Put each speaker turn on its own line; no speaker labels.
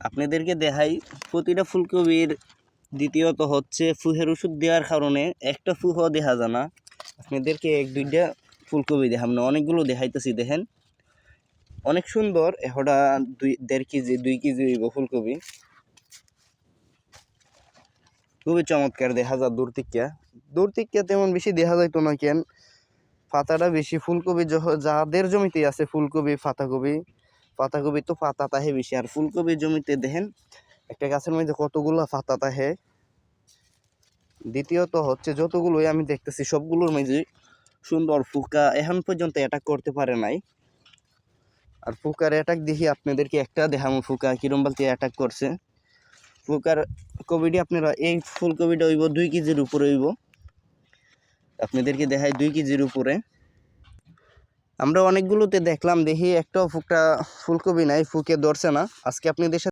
আপনাদেরকে দেখাই প্রতিটা ফুলকপির দ্বিতীয়ত হচ্ছে ফুহের ওষুধ দেওয়ার কারণে একটা ফুহও দেখা যায় না। আপনাদেরকে এক দুইটা ফুলকপি দেখাম না, অনেকগুলো দেখাইতেছি। দেখেন অনেক সুন্দর, এটা 1.5 কেজি 2 কেজি হইব ফুলকপি, খুবই চমৎকার দেখা যায়। দূর থেকে তেমন বেশি দেখা যাইতো না, কেন পাতাটা বেশি। ফুলকপি যাদের জমিতে আছে ফুলকপি পাতাকপি তো পাতা তাহে বেশি, আর ফুলকপির জমিতে দেখেন একটা গাছের মধ্যে কতগুলো পাতা তাহে। দ্বিতীয়ত হচ্ছে যতগুলোই আমি দেখতেছি সবগুলোর মধ্যে সুন্দর পোকা এখন পর্যন্ত অ্যাটাক করতে পারে নাই। আর পোকার অ্যাটাক দেখি আপনাদেরকে একটা দেখামো, পোকা কিরম বলতে অ্যাটাক করছে। পোকার কপিটি আপনারা এই ফুলকপিটা হইব 2 কেজির উপরে হইব, আপনাদেরকে দেখাই 2 কেজির উপরে। আমরা অনেকগুলোতে দেখলাম, দেখি একটাও ফুলকপি নাই, ফুকে ধরছে না। আজকে আপনাদের সাথে